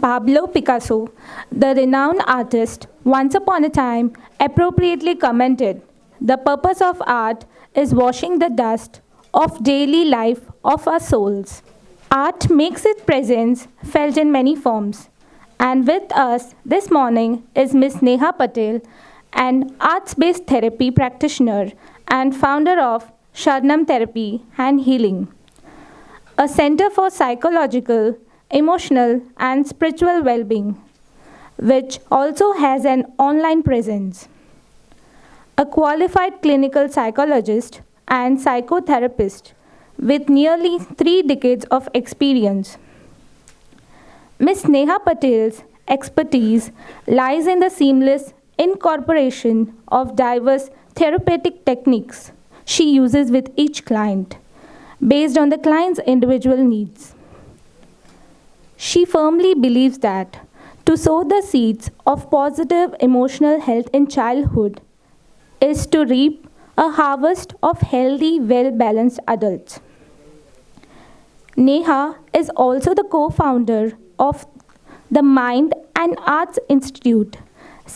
Pablo Picasso, the renowned artist, once upon a time appropriately commented, "The purpose of art is washing the dust of daily life of our souls." Art makes its presence felt in many forms. And with us this morning is Miss Neha Patel, an arts-based therapy practitioner and founder of Sharnam Therapy and Healing, a center for psychological, emotional, and spiritual well-being, which also has an online presence. A qualified clinical psychologist and psychotherapist with nearly 3 decades of experience. Ms. Neha Patel's expertise lies in the seamless incorporation of diverse therapeutic techniques she uses with each client, based on the client's individual needs. She firmly believes that to sow the seeds of positive emotional health in childhood is to reap a harvest of healthy, well-balanced adults. Neha is also the co-founder of the Mind and Arts Institute,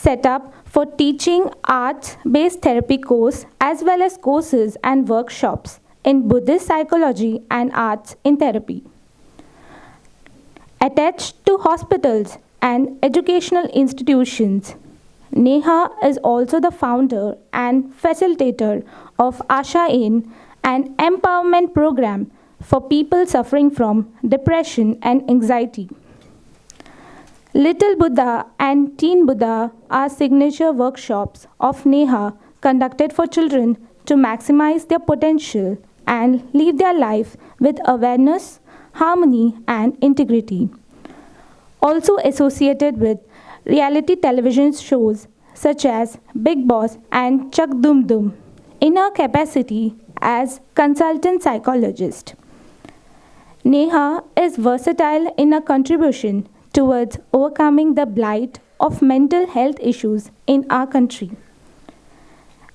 set up for teaching arts-based therapy course as well as courses and workshops in Buddhist psychology and arts in therapy. Attached to hospitals and educational institutions, Neha is also the founder and facilitator of Asha In, an empowerment program for people suffering from depression and anxiety. Little Buddha and Teen Buddha are signature workshops of Neha conducted for children to maximize their potential and live their life with awareness, harmony, and integrity. Also associated with reality television shows such as Big Boss and Chak Dum Dum in her capacity as consultant psychologist. Neha is versatile in her contribution towards overcoming the blight of mental health issues in our country.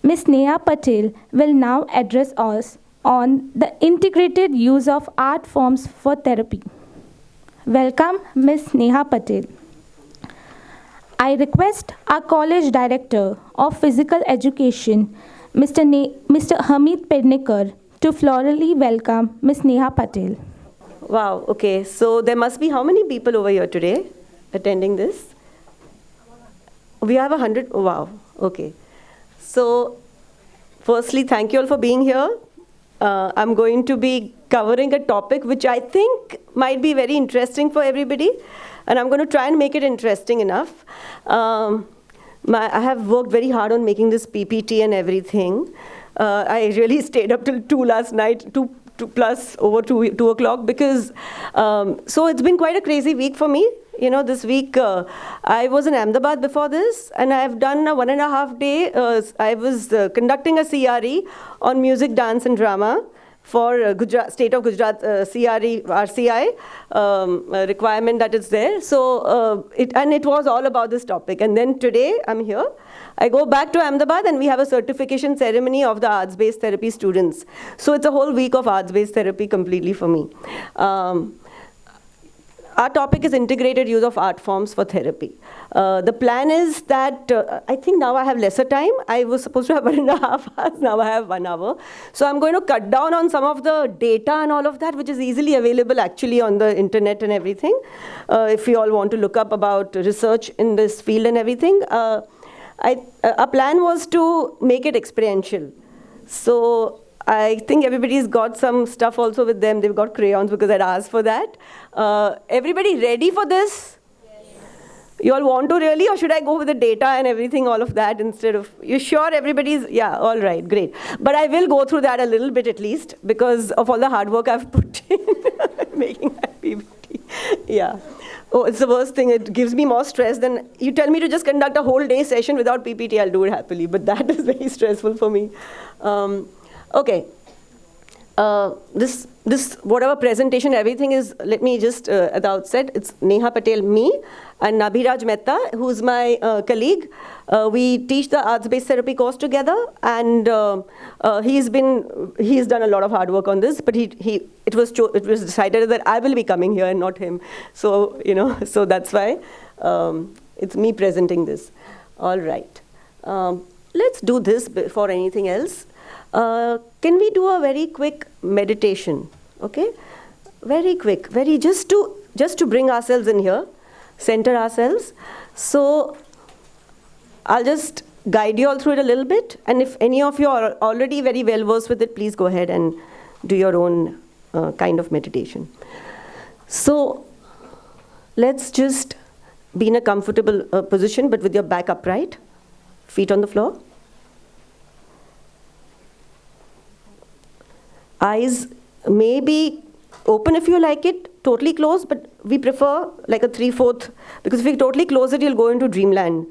Ms. Neha Patel will now address us on the integrated use of art forms for therapy. Welcome, Ms. Neha Patel. I request our college director of physical education, Mr. Hamid Pednekar, to florally welcome Ms. Neha Patel. Wow, okay. So there must be how many people over here today attending this? We have 100? Oh, wow, okay. So firstly, thank you all for being here. I'm going to be covering a topic which I think might be very interesting for everybody, and I'm going to try and make it interesting enough. I have worked very hard on making this PPT and everything. I really stayed up till 2 last night, 2 plus over 2 o'clock, because so it's been quite a crazy week for me. You know, this week I was in Ahmedabad before this, and I've done a 1.5 day. I was conducting a CRE on music, dance, and drama for Gujarat, State of Gujarat CRE RCI requirement that is there. So it was all about this topic. And then today I'm here. I go back to Ahmedabad and we have a certification ceremony of the arts-based therapy students. So it's a whole week of arts-based therapy completely for me. Our topic is integrated use of art forms for therapy. The plan is that, I think now I have lesser time. I was supposed to have 1.5 hours, now I have 1 hour. So I'm going to cut down on some of the data and all of that, which is easily available actually on the internet and everything. If you all want to look up about research in this field and everything. Our plan was to make it experiential. So I think everybody's got some stuff also with them. They've got crayons because I'd asked for that. Everybody ready for this? Yes. You all want to really, or should I go with the data and everything, all of that instead of, you sure everybody's, yeah, all right, great. But I will go through that a little bit at least because of all the hard work I've put in making that PPT. Yeah. Oh, it's the worst thing. It gives me more stress than, you tell me to just conduct a whole day session without PPT, I'll do it happily. But that is very stressful for me. Okay. this whatever presentation, everything is, let me just at the outset, it's Neha Patel, me, and Nabhiraj Mehta, who's my colleague. We teach the arts-based therapy course together, and he's done a lot of hard work on this, but it was decided that I will be coming here and not him. So, so that's why it's me presenting this. All right. Let's do this before anything else. Can we do a very quick meditation? Okay, very quick, just to bring ourselves in here, center ourselves. So I'll just guide you all through it a little bit, and if any of you are already very well versed with it, please go ahead and do your own kind of meditation. So let's just be in a comfortable position, but with your back upright, feet on the floor. Eyes may be open if you like it, totally closed, but we prefer like a 3/4, because if you totally close it, you'll go into dreamland,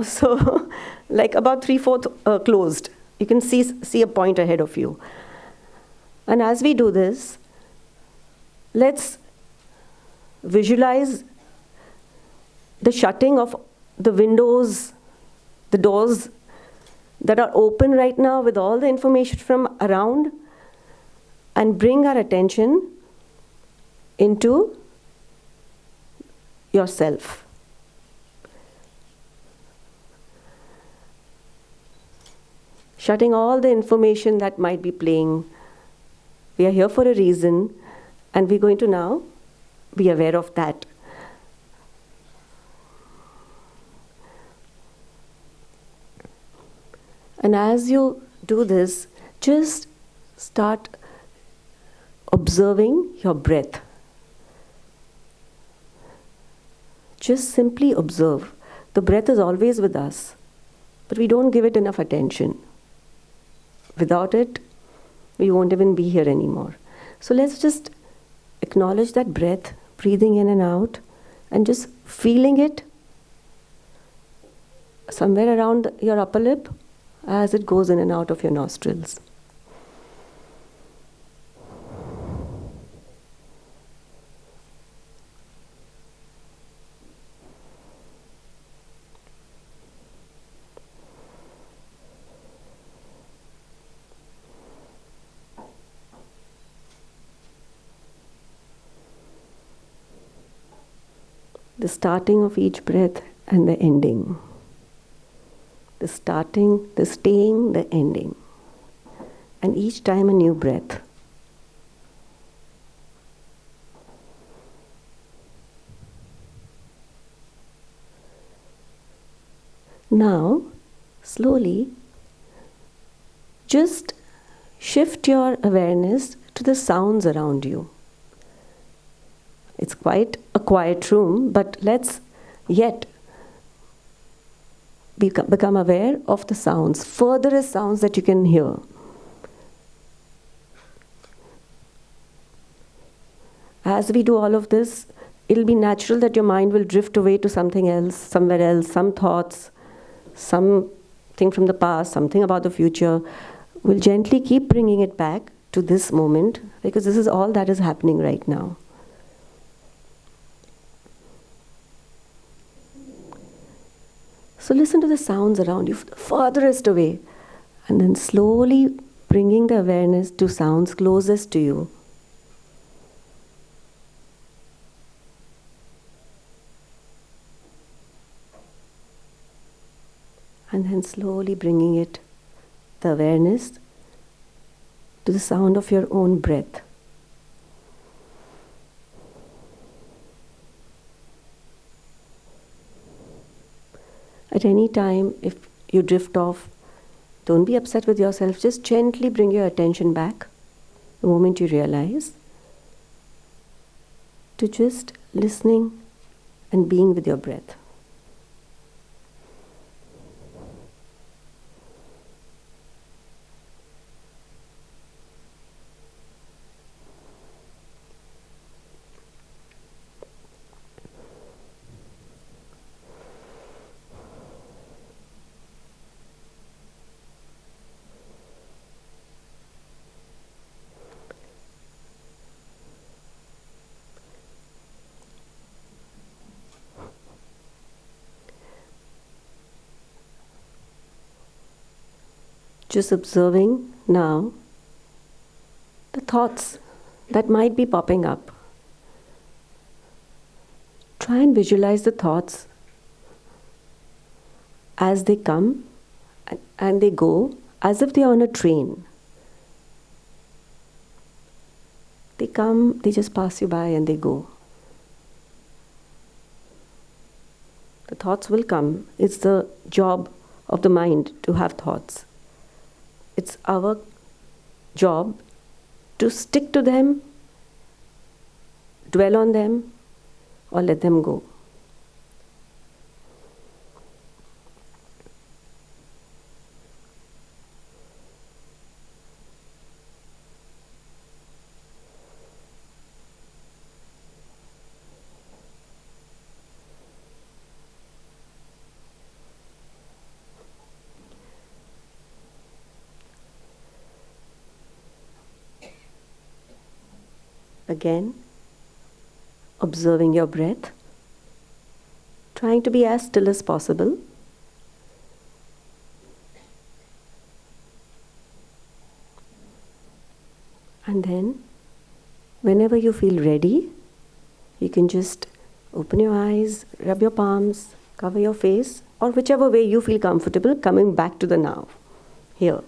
so like about 3/4 closed. You can see a point ahead of you. And as we do this, let's visualize the shutting of the windows, the doors that are open right now with all the information from around, and bring our attention into yourself. Shutting all the information that might be playing. We are here for a reason, and we're going to now be aware of that. And as you do this, just start observing your breath. Just simply observe. The breath is always with us, but we don't give it enough attention. Without it, we won't even be here anymore. So let's just acknowledge that breath, breathing in and out, and just feeling it somewhere around your upper lip as it goes in and out of your nostrils. The starting of each breath and the ending. The starting, the staying, the ending. And each time a new breath. Now, slowly, just shift your awareness to the sounds around you. It's quite a quiet room, but let's yet become aware of the sounds, furthest sounds that you can hear. As we do all of this, it'll be natural that your mind will drift away to something else, somewhere else, some thoughts, something from the past, something about the future. We'll gently keep bringing it back to this moment, because this is all that is happening right now. So listen to the sounds around you, farthest away, and then slowly bringing the awareness to sounds closest to you. And then slowly bringing it, the awareness, to the sound of your own breath. At any time, if you drift off, don't be upset with yourself. Just gently bring your attention back, the moment you realize, to just listening and being with your breath. just observing now the thoughts that might be popping up. Try and visualize the thoughts as they come and they go, as if they are on a train. They come, they just pass you by and they go. The thoughts will come. It's the job of the mind to have thoughts. It's our job to stick to them, dwell on them, or let them go. Again, observing your breath, trying to be as still as possible. And then, whenever you feel ready, you can just open your eyes, rub your palms, cover your face, or whichever way you feel comfortable, coming back to the now, here.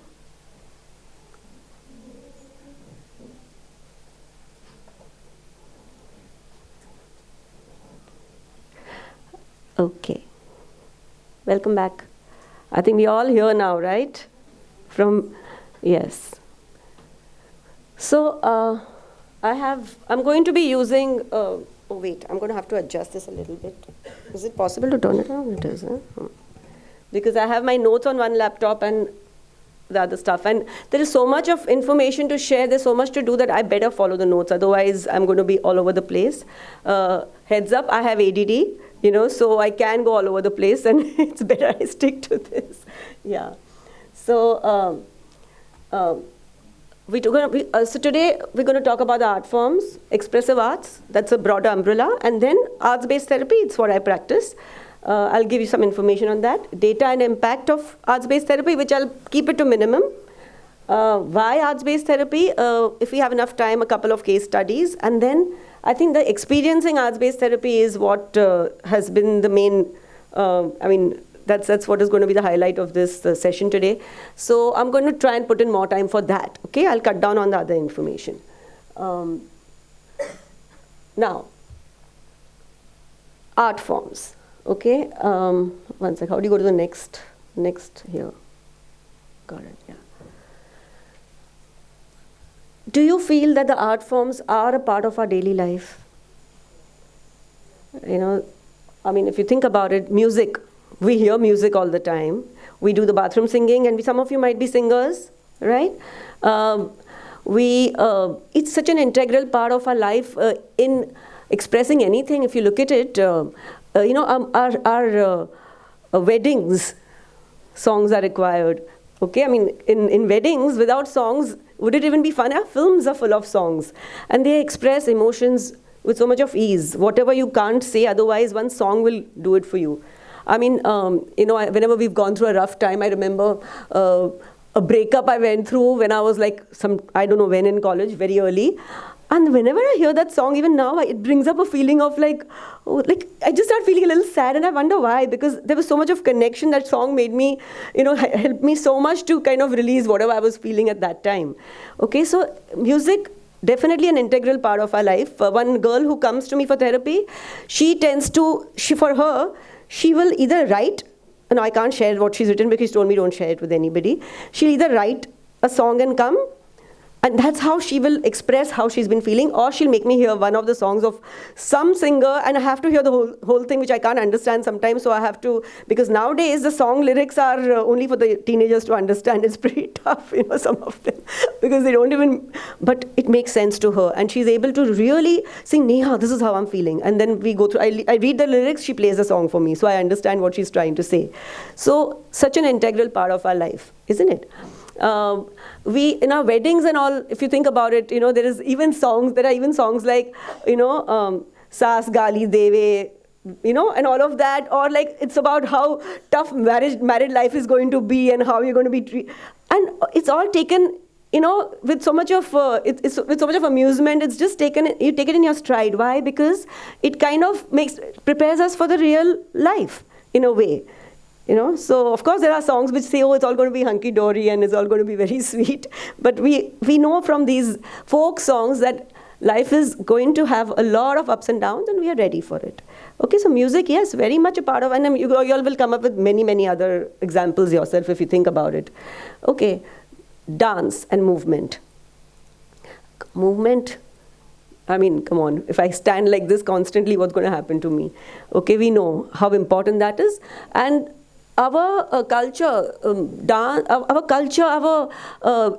Okay. Welcome back. I think we're all here now, right? Yes. So, I'm going to be using, I'm going to have to adjust this a little bit. Is it possible to turn it on? It is, huh? Because I have my notes on one laptop and the other stuff. And there is so much of information to share, there's so much to do that I better follow the notes. Otherwise, I'm going to be all over the place. Heads up, I have ADD. So I can go all over the place, and it's better I stick to this. Yeah. So, so today we're going to talk about the art forms, expressive arts. That's a broader umbrella, and then arts-based therapy. It's what I practice. I'll give you some information on that. Data and impact of arts-based therapy, which I'll keep it to minimum. Why arts-based therapy? If we have enough time, a couple of case studies, and then I think the experiencing arts-based therapy is what has been the main, that's what is going to be the highlight of this session today. So I'm going to try and put in more time for that. Okay, I'll cut down on the other information. Now, art forms. Okay, one sec. How do you go to the next here? Got it, yeah. Do you feel that the art forms are a part of our daily life? If you think about it, music, we hear music all the time. We do the bathroom singing, and some of you might be singers, right? It's such an integral part of our life in expressing anything. If you look at it, our weddings, songs are required. Okay, in weddings, without songs, would it even be fun? Our films are full of songs, and they express emotions with so much of ease. Whatever you can't say otherwise, one song will do it for you. Whenever we've gone through a rough time, I remember a breakup I went through when I was I don't know when in college, very early. And whenever I hear that song, even now, it brings up a feeling of I just start feeling a little sad, and I wonder why, because there was so much of connection. That song made me, helped me so much to kind of release whatever I was feeling at that time. Okay, so music, definitely an integral part of our life. One girl who comes to me for therapy, she will either write, no, I can't share what she's written because she told me don't share it with anybody. She'll either write a song and come, and that's how she will express how she's been feeling, or she'll make me hear one of the songs of some singer, and I have to hear the whole thing, which I can't understand sometimes, so I have to, because nowadays the song lyrics are only for the teenagers to understand. It's pretty tough, some of them, because they don't even, but it makes sense to her, and she's able to really sing, Neha, this is how I'm feeling, and then we go through, I read the lyrics, she plays the song for me, so I understand what she's trying to say. So, such an integral part of our life, isn't it? We, in our weddings and all, if you think about it, there are even songs like, Saas Gali Deve, and all of that, or it's about how tough married life is going to be and how you're going to be treated. And it's all taken, with so much of it's with so much of amusement. It's just taken, you take it in your stride. Why? Because it kind of prepares us for the real life in a way. So of course there are songs which say, oh, it's all going to be hunky-dory and it's all going to be very sweet. But we know from these folk songs that life is going to have a lot of ups and downs, and we are ready for it. Okay, so music, yes, very much a part of, and you all will come up with many, many other examples yourself if you think about it. Okay, dance and movement. Movement, I mean, come on, if I stand like this constantly, what's going to happen to me? Okay, we know how important that is. And our culture, our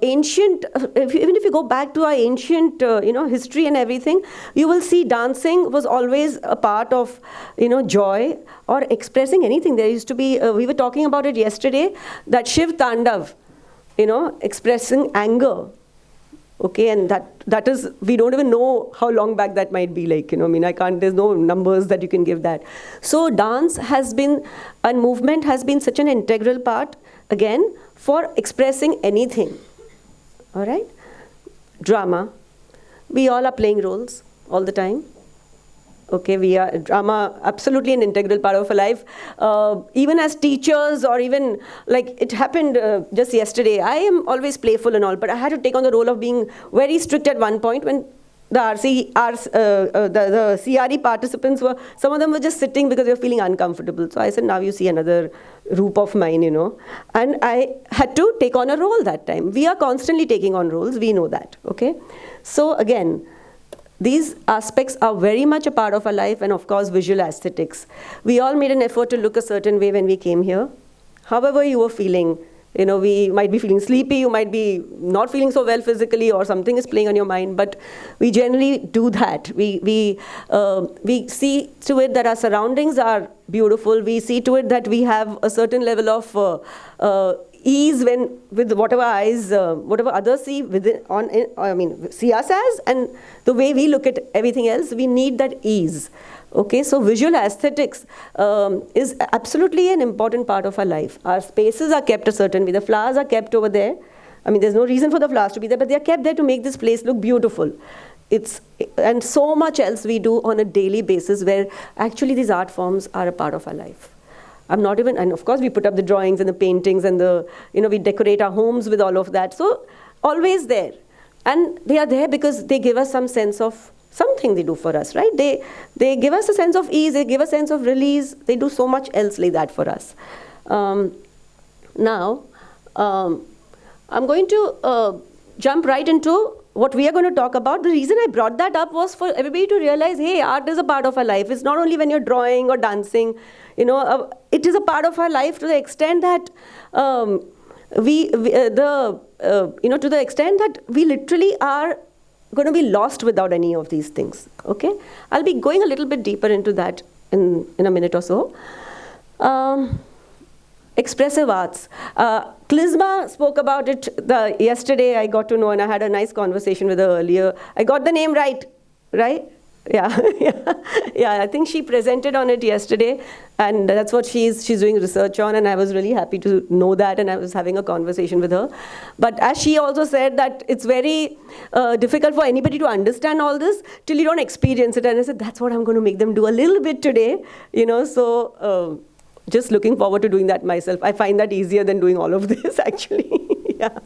ancient, even if you go back to our ancient, history and everything, you will see dancing was always a part of, joy or expressing anything. There used to be, we were talking about it yesterday, that Shiv Tandav, expressing anger. Okay, and that is, we don't even know how long back that might be, like, there's no numbers that you can give that. So dance has been, and movement has been such an integral part, again, for expressing anything. All right? Drama. We all are playing roles all the time. Okay, we are, drama, absolutely an integral part of our life. Even as teachers, or even, like, it happened just yesterday. I am always playful and all, but I had to take on the role of being very strict at one point when the CRE participants were, some of them were just sitting because they were feeling uncomfortable. So I said, now you see another group of mine, And I had to take on a role that time. We are constantly taking on roles, we know that, okay? So again, these aspects are very much a part of our life, and of course visual aesthetics. We all made an effort to look a certain way when we came here. However you were feeling, we might be feeling sleepy, you might be not feeling so well physically, or something is playing on your mind, but we generally do that. We see to it that our surroundings are beautiful. We see to it that we have a certain level of ease with whatever eyes, whatever others see see us as, and the way we look at everything else, we need that ease. Okay, so visual aesthetics is absolutely an important part of our life. Our spaces are kept a certain way. The flowers are kept over there. There's no reason for the flowers to be there, but they're kept there to make this place look beautiful. And so much else we do on a daily basis, where actually these art forms are a part of our life. And of course we put up the drawings and the paintings and we decorate our homes with all of that. So always there. And they are there because they give us some sense of something they do for us, right? They give us a sense of ease, they give a sense of release, they do so much else like that for us. Now, I'm going to jump right into what we are going to talk about. The reason I brought that up was for everybody to realize, hey, art is a part of our life. It's not only when you're drawing or dancing, it is a part of our life to the extent that to the extent that we literally are going to be lost without any of these things. Okay, I'll be going a little bit deeper into that in a minute or so. Expressive arts. Klizma spoke about it yesterday. I got to know, and I had a nice conversation with her earlier. I got the name right? Yeah, yeah. I think she presented on it yesterday, and that's what she's doing research on, and I was really happy to know that, and I was having a conversation with her. But as she also said, that it's very difficult for anybody to understand all this till you don't experience it, and I said, that's what I'm going to make them do a little bit today, so just looking forward to doing that myself. I find that easier than doing all of this, actually. Yeah,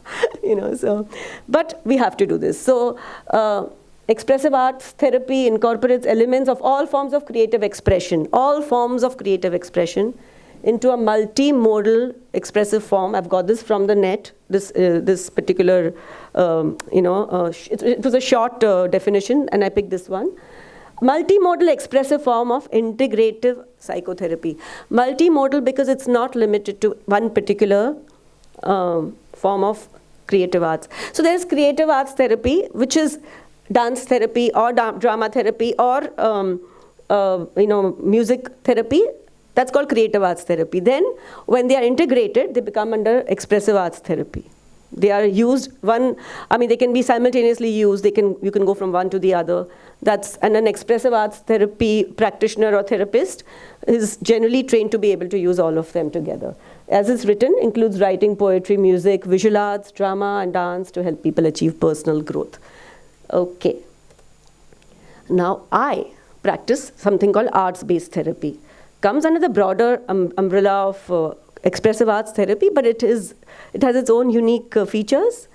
so, but we have to do this. So, expressive arts therapy incorporates elements of all forms of creative expression, into a multimodal expressive form. I've got this from the net, this particular, it was a short definition, and I picked this one. Multimodal expressive form of integrative psychotherapy. Multimodal because it's not limited to one particular form of creative arts. So there's creative arts therapy, which is dance therapy or drama therapy or music therapy. That's called creative arts therapy. Then when they are integrated, they become under expressive arts therapy. They are used they can be simultaneously used. You can go from one to the other. And an expressive arts therapy practitioner or therapist is generally trained to be able to use all of them together. as it's written, includes writing, poetry, music, visual arts, drama, and dance to help people achieve personal growth. Okay. Now, I practice something called arts-based therapy. Comes under the broader umbrella of expressive arts therapy, but it has its own unique features.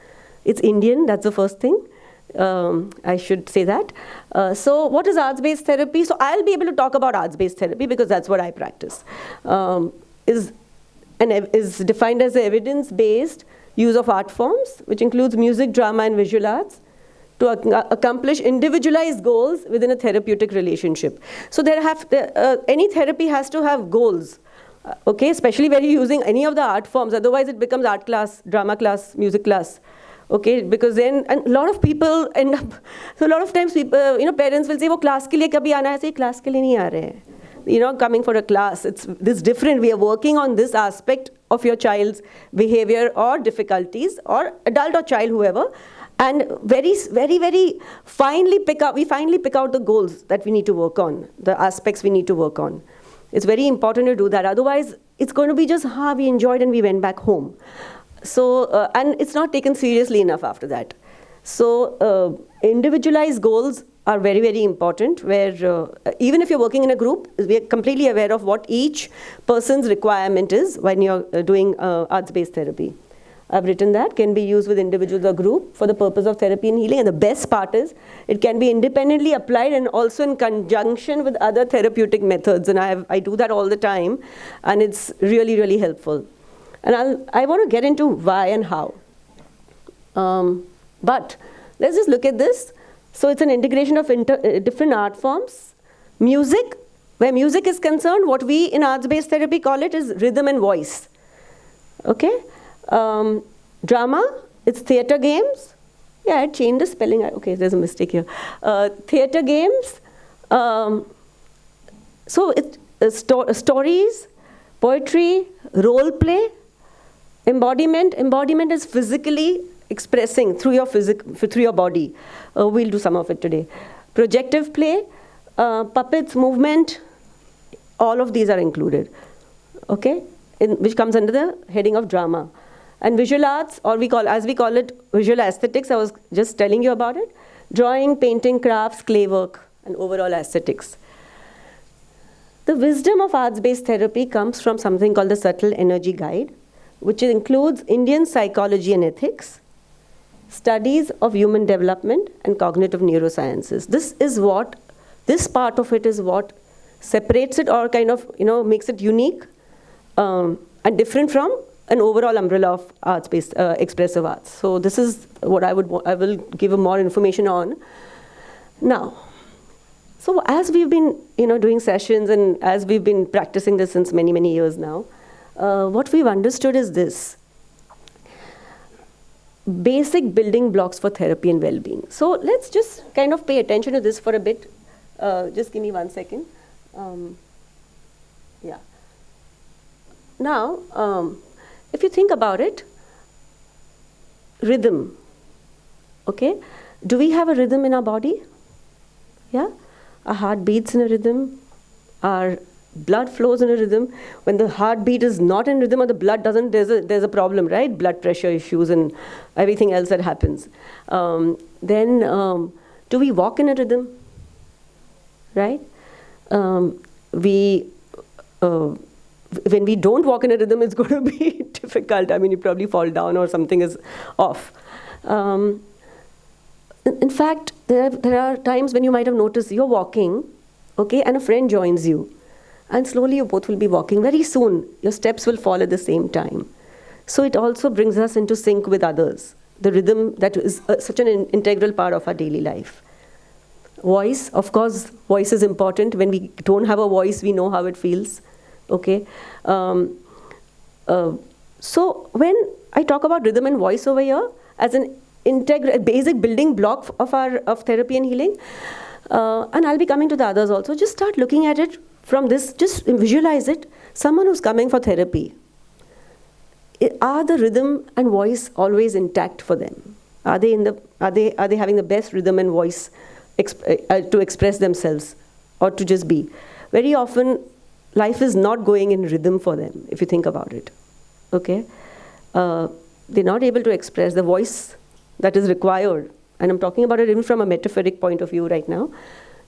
It's Indian, that's the first thing. I should say that. So what is arts-based therapy? So I'll be able to talk about arts-based therapy because that's what I practice. Is defined as the evidence-based use of art forms, which includes music, drama, and visual arts, to accomplish individualized goals within a therapeutic relationship. So any therapy has to have goals. Okay, especially when you're using any of the art forms, otherwise it becomes art class, drama class, music class. Okay, because then and a lot of people end up. So a lot of times people, parents will say, "वो class के लिए कभी आना है?" I say, "Class के लिए नहीं आ रहे हैं." You're not coming for a class. It's this different. We are working on this aspect of your child's behavior or difficulties, or adult or child, whoever, and very, very, very finely pick out the goals that we need to work on, the aspects we need to work on. It's very important to do that. Otherwise, it's going to be just, we enjoyed and we went back home. So, and it's not taken seriously enough after that. So, individualized goals are very, very important, where even if you're working in a group, we are completely aware of what each person's requirement is when you're doing arts-based therapy. I've written that, can be used with individuals or group for the purpose of therapy and healing. And the best part is, it can be independently applied and also in conjunction with other therapeutic methods. And I do that all the time, and it's really, really helpful. And I want to get into why and how. But let's just look at this. So it's an integration of different art forms. Music, where music is concerned, what we in arts-based therapy call it is rhythm and voice. Okay? Drama, it's theatre games. Yeah, I changed the spelling. Okay, there's a mistake here. Theatre games. So it's stories, poetry, role play. Embodiment is physically expressing through your body. We'll do some of it today. Projective play, puppets, movement, all of these are included. Okay, which comes under the heading of drama. And visual arts, or as we call it, visual aesthetics. I was just telling you about it. Drawing, painting, crafts, clay work, and overall aesthetics. The wisdom of arts-based therapy comes from something called the Subtle Energy Guide, which includes Indian psychology and ethics, studies of human development, and cognitive neurosciences. This part of it is what separates it, or kind of makes it unique and different from an overall umbrella of arts-based expressive arts. So this is what I will give more information on now. So as we've been doing sessions, and as we've been practicing this since many, many years now, what we've understood is this: basic building blocks for therapy and well-being. So let's just kind of pay attention to this for a bit. Just give me 1 second. Yeah. Now, if you think about it, rhythm. Okay, do we have a rhythm in our body? Yeah, our heart beats in a rhythm. Our blood flows in a rhythm. When the heartbeat is not in rhythm, or the blood doesn't, there's a problem, right? Blood pressure issues and everything else that happens. Then, do we walk in a rhythm? Right? When we don't walk in a rhythm, it's going to be difficult. I mean, you probably fall down or something is off. In fact, there are times when you might have noticed you're walking, okay, and a friend joins you. And slowly you both will be walking. Very soon, your steps will fall at the same time. So it also brings us into sync with others. The rhythm that is such an integral part of our daily life. Voice, of course, voice is important. When we don't have a voice, we know how it feels. Okay. So when I talk about rhythm and voice over here as an basic building block of therapy and healing, and I'll be coming to the others also, just start looking at it from this, just visualize it. Someone who's coming for therapy, are the rhythm and voice always intact for them? Are they having the best rhythm and voice to express themselves or to just be? Very often, life is not going in rhythm for them, if you think about it. okay? They're not able to express the voice that is required, and I'm talking about it even from a metaphoric point of view right now,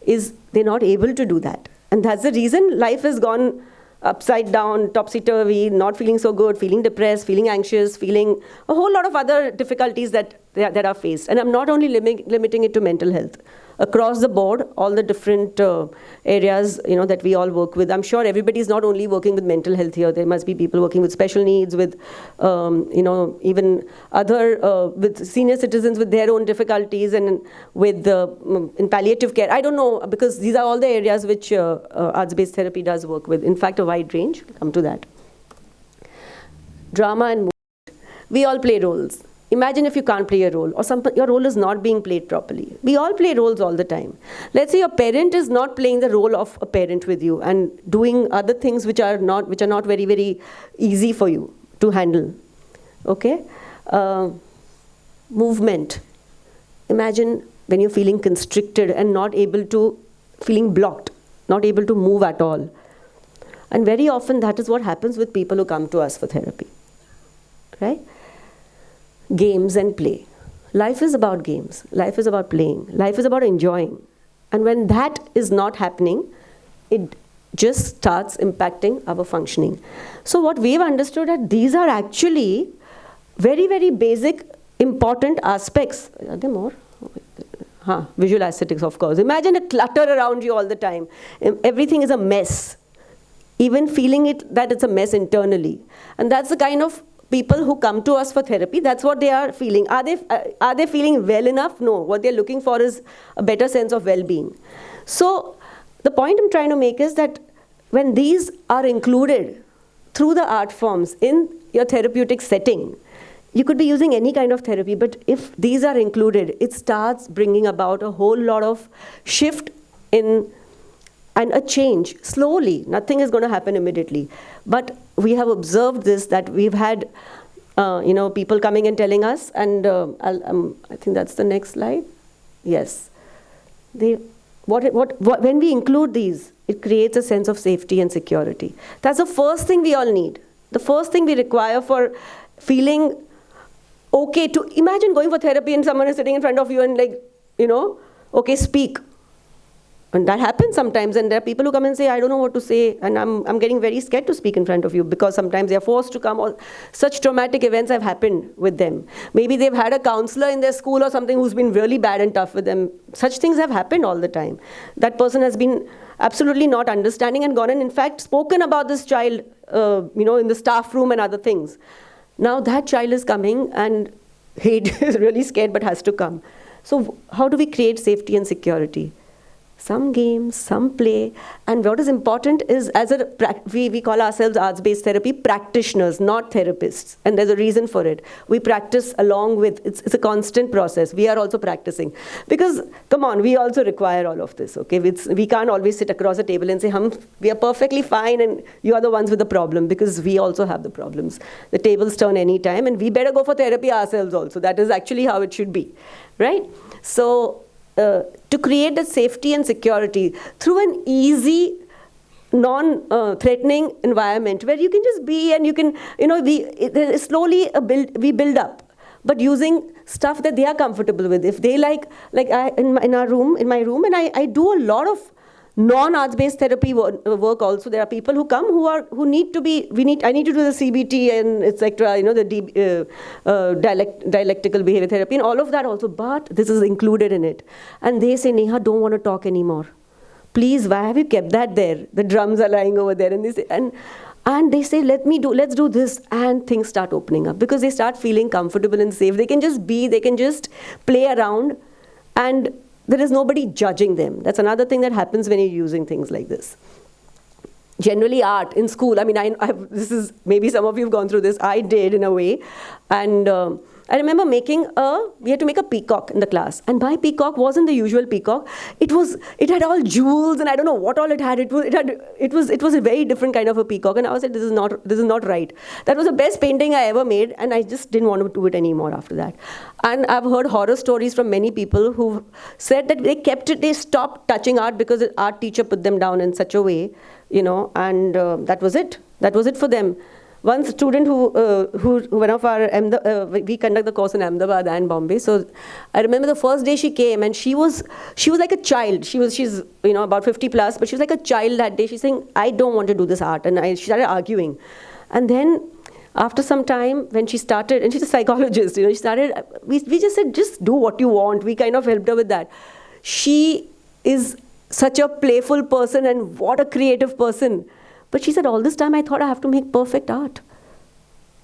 is they're not able to do that. And that's the reason life has gone upside down, topsy-turvy, not feeling so good, feeling depressed, feeling anxious, feeling a whole lot of other difficulties that are faced. And I'm not only limiting it to mental health. Across the board, all the different areas, that we all work with. I'm sure everybody is not only working with mental health here. There must be people working with special needs, with, even other, with senior citizens with their own difficulties, and with in palliative care. I don't know, because these are all the areas which arts-based therapy does work with. In fact, a wide range. We'll come to that. Drama and movement. We all play roles. Imagine if you can't play a role, or your role is not being played properly. We all play roles all the time. Let's say your parent is not playing the role of a parent with you and doing other things which are not very, very easy for you to handle. Okay? Movement. Imagine when you're feeling constricted and feeling blocked, not able to move at all. And very often that is what happens with people who come to us for therapy. Right? Games and play. Life is about games. Life is about playing. Life is about enjoying. And when that is not happening, it just starts impacting our functioning. So what we've understood that these are actually very, very basic, important aspects. Are there more? Visual aesthetics, of course. Imagine a clutter around you all the time. Everything is a mess. Even feeling that it's a mess internally. And that's the kind of people who come to us for therapy, that's what they are feeling. Are they feeling well enough? No. What they're looking for is a better sense of well-being. So the point I'm trying to make is that when these are included through the art forms in your therapeutic setting, you could be using any kind of therapy, but if these are included, it starts bringing about a whole lot of shift and a change slowly. Nothing is going to happen immediately. But we have observed this, that we've had people coming and telling us, and I think that's the next slide. Yes. When we include these, it creates a sense of safety and security. That's the first thing we all need. The first thing we require for feeling okay to imagine going for therapy and someone is sitting in front of you and okay, speak. And that happens sometimes, and there are people who come and say, I don't know what to say, and I'm getting very scared to speak in front of you, because sometimes they're forced to come, or such traumatic events have happened with them. Maybe they've had a counselor in their school or something who's been really bad and tough with them. Such things have happened all the time. That person has been absolutely not understanding and gone and in fact spoken about this child, in the staff room and other things. Now that child is coming and he is really scared but has to come. So how do we create safety and security? Some games, some play, and what is important is, we call ourselves arts-based therapy practitioners, not therapists, and there's a reason for it. We practice along with, it's a constant process. We are also practicing. Because, come on, we also require all of this, okay? We can't always sit across a table and say, we are perfectly fine and you are the ones with the problem, because we also have the problems. The tables turn any time, and we better go for therapy ourselves also. That is actually how it should be, right? So, to create that safety and security through an easy, non-threatening environment where you can just be and you can, we build up, but using stuff that they are comfortable with. If they in my room, and I do a lot of non-arts-based therapy work also. There are people who come who need to be, I need to do the CBT and etc., the dialectical behavior therapy and all of that also, but this is included in it. And they say, Neha, don't want to talk anymore. Please, why have you kept that there? The drums are lying over there, and they say, and they say, let's do this, and things start opening up because they start feeling comfortable and safe. They can just be, they can just play around, and there is nobody judging them. That's another thing that happens when you're using things like this. Generally art in school, this is, maybe some of you have gone through this, I did in a way, and I remember we had to make a peacock in the class, and my peacock wasn't the usual peacock. It had all jewels, and I don't know what all it had. It was a very different kind of a peacock, and I was like, this is not right. That was the best painting I ever made, and I just didn't want to do it anymore after that. And I've heard horror stories from many people who said that they stopped touching art because the art teacher put them down in such a way, and that was it. That was it for them. one student who one of our, we conduct the course in Ahmedabad and Bombay. So I remember the first day she came, and she was like a child. She's about 50 plus, but she was like a child that day. She's saying, I don't want to do this art. And she started arguing. And then after some time, when she started, and she's a psychologist, she started, we just said, just do what you want. We kind of helped her with that. She is such a playful person, and what a creative person. But she said, all this time I thought I have to make perfect art,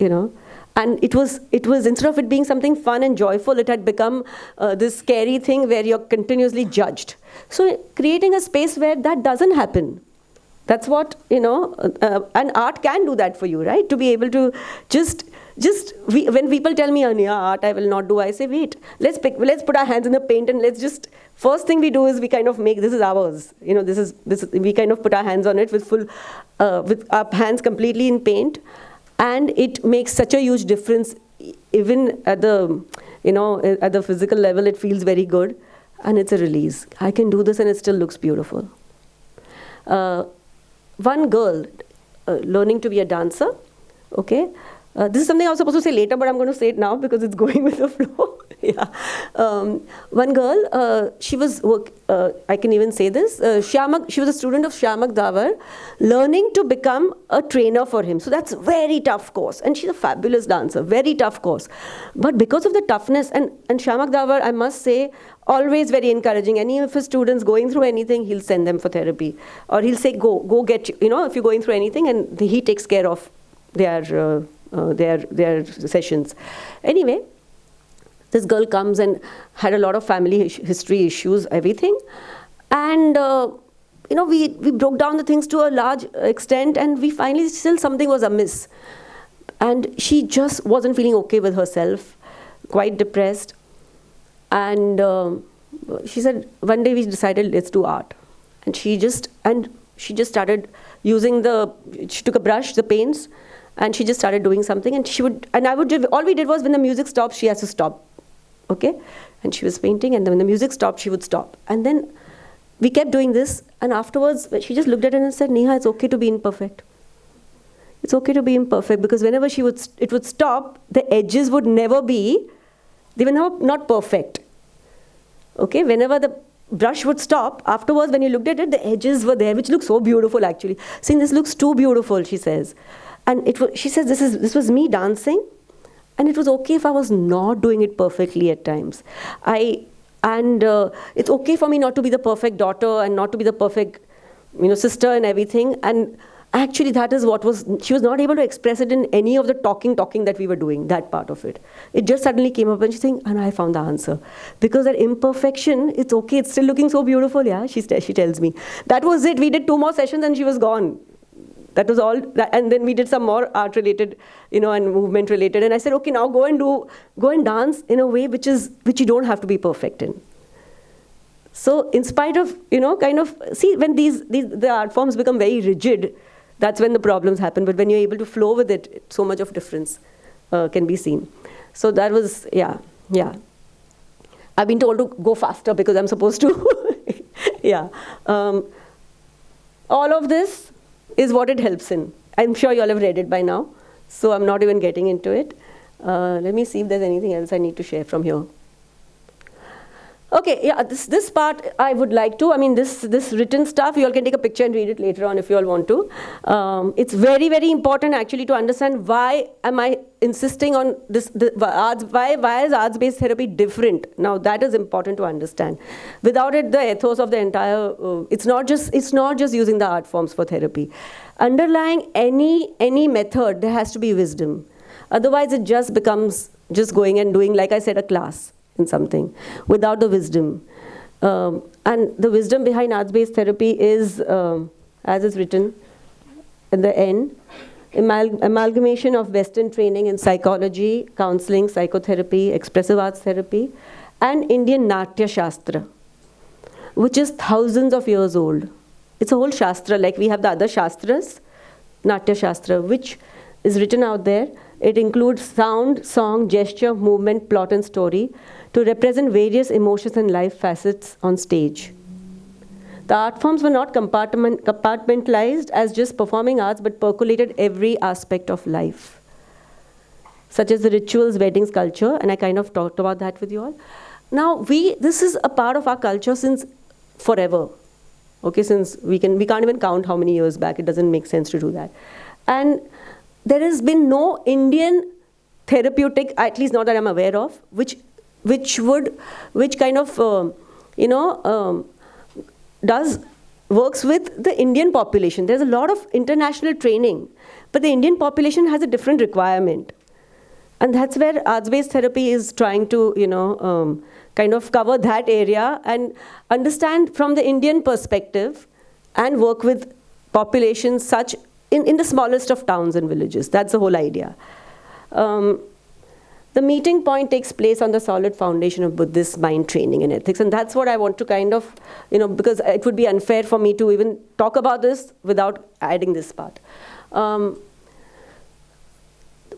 And it was instead of it being something fun and joyful, it had become this scary thing where you're continuously judged. So creating a space where that doesn't happen. That's what, and art can do that for you, right? To be able to when people tell me, Neha, art I will not do, I say, wait, let's put our hands in the paint, and first thing we do is we kind of make, this is ours. We kind of put our hands on it with our hands completely in paint, and it makes such a huge difference. Even at the, at the physical level, it feels very good, and it's a release. I can do this and it still looks beautiful. One girl learning to be a dancer, okay? This is something I was supposed to say later, but I'm going to say it now because it's going with the flow. Yeah. One girl, she was, I can even say this, she was a student of Shyamak Davar, learning to become a trainer for him. So that's a very tough course. And she's a fabulous dancer, very tough course. But because of the toughness, and Shyamak Davar, I must say, always very encouraging. Any of his students going through anything, he'll send them for therapy. Or he'll say, go get, if you're going through anything, and he takes care of their sessions. Anyway, this girl comes and had a lot of family history issues, everything. And, we broke down the things to a large extent, and we finally still something was amiss. And she just wasn't feeling okay with herself, quite depressed. And she said, one day we decided, let's do art. And she just started using she took a brush, the paints, and she just started doing something. And all we did was, when the music stopped, she has to stop. Okay? And she was painting, and then when the music stopped, she would stop. And then we kept doing this, and afterwards, she just looked at it and said, Neha, it's okay to be imperfect. It's okay to be imperfect, because whenever it would stop, the edges would never be, they were not perfect. Okay? Whenever the brush would stop, afterwards, when you looked at it, the edges were there, which looked so beautiful, actually. Saying, this looks too beautiful, she says. And she says, this was me dancing, and it was okay if I was not doing it perfectly at times. It's okay for me not to be the perfect daughter and not to be the perfect, sister and everything. And actually, that is she was not able to express it in any of the talking that we were doing, that part of it. It just suddenly came up, and she's saying, and I found the answer. Because that imperfection, it's okay, it's still looking so beautiful, yeah, she tells me. That was it. We did 2 more sessions and she was gone. That was all. And then we did some more art related, and movement related. And I said, okay, now go and dance in a way which you don't have to be perfect in. So in spite of, see, when the art forms become very rigid, that's when the problems happen. But when you're able to flow with it, so much of difference can be seen. So that was, yeah. I've been told to go faster because I'm supposed to. Yeah. All of this is what it helps in. I'm sure you all have read it by now, so I'm not even getting into it. Let me see if there's anything else I need to share from here. Okay, yeah, this part I would like to, this written stuff, you all can take a picture and read it later on if you all want to. It's very, very important actually to understand why am I insisting on this, why is arts-based therapy different? Now that is important to understand. Without it, the ethos of the entire, it's not just using the art forms for therapy. Underlying any method, there has to be wisdom. Otherwise it just becomes just going and doing, like I said, a class in something without the wisdom. And the wisdom behind arts-based therapy is, as is written at the end, amalgamation of Western training in psychology, counseling, psychotherapy, expressive arts therapy, and Indian Natya Shastra, which is thousands of years old. It's a whole Shastra, like we have the other Shastras, Natya Shastra, which is written out there. It includes sound, song, gesture, movement, plot, and story to represent various emotions and life facets on stage. The art forms were not compartmentalized as just performing arts, but percolated every aspect of life, such as the rituals, weddings, culture, and I kind of talked about that with you all. Now, this is a part of our culture since forever. Okay, since we can't even count how many years back. It doesn't make sense to do that. And there has been no Indian therapeutic, at least not that I'm aware of, which kind of works with the Indian population. There's a lot of international training, but the Indian population has a different requirement. And that's where arts-based therapy is trying to, kind of cover that area and understand from the Indian perspective and work with populations such in the smallest of towns and villages. That's the whole idea. The meeting point takes place on the solid foundation of Buddhist mind training and ethics. And that's what I want to kind of, because it would be unfair for me to even talk about this without adding this part.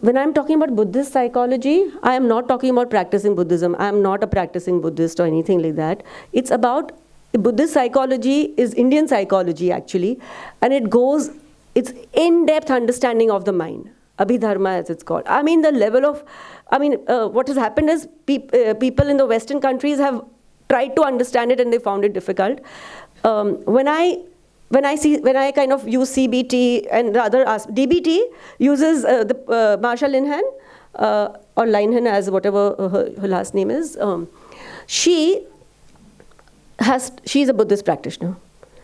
When I'm talking about Buddhist psychology, I am not talking about practicing Buddhism. I am not a practicing Buddhist or anything like that. It's about, Buddhist psychology is Indian psychology actually, and it's in-depth understanding of the mind. Abhidharma as it's called. I mean, the level of, what has happened is people in the Western countries have tried to understand it and they found it difficult. When I kind of use CBT and rather DBT uses the Marsha Linehan, or Linehan as whatever her last name is, she's a Buddhist practitioner.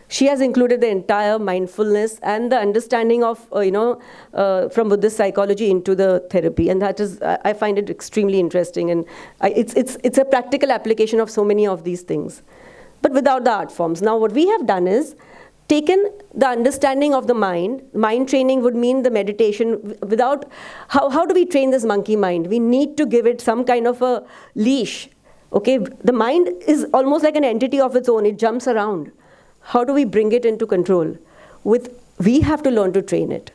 She has included the entire mindfulness and the understanding of, from Buddhist psychology into the therapy. And that is, I find it extremely interesting. And it's a practical application of so many of these things, but without the art forms. Now, what we have done is taken the understanding of the mind. Mind training would mean the meditation without, how do we train this monkey mind? We need to give it some kind of a leash. Okay, the mind is almost like an entity of its own. It jumps around. How do we bring it into control? We have to learn to train it.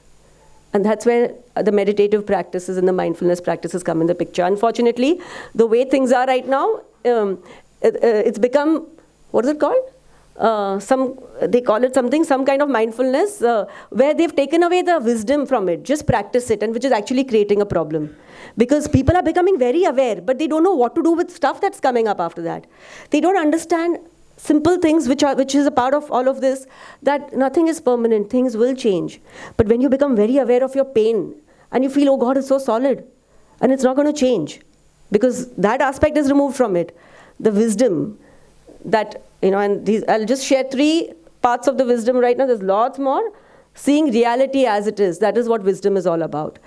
And that's where the meditative practices and the mindfulness practices come in the picture. Unfortunately, the way things are right now, it's become, what is it called? They call it some kind of mindfulness, where they've taken away the wisdom from it. Just practice it, and which is actually creating a problem. Because people are becoming very aware, but they don't know what to do with stuff that's coming up after that. They don't understand simple things which is a part of all of this, that nothing is permanent, things will change. But when you become very aware of your pain and you feel, oh God, it's so solid and it's not going to change, because that aspect is removed from it. The wisdom that, and I'll just share 3 parts of the wisdom right now. There's lots more. Seeing reality as it is, that is what wisdom is all about.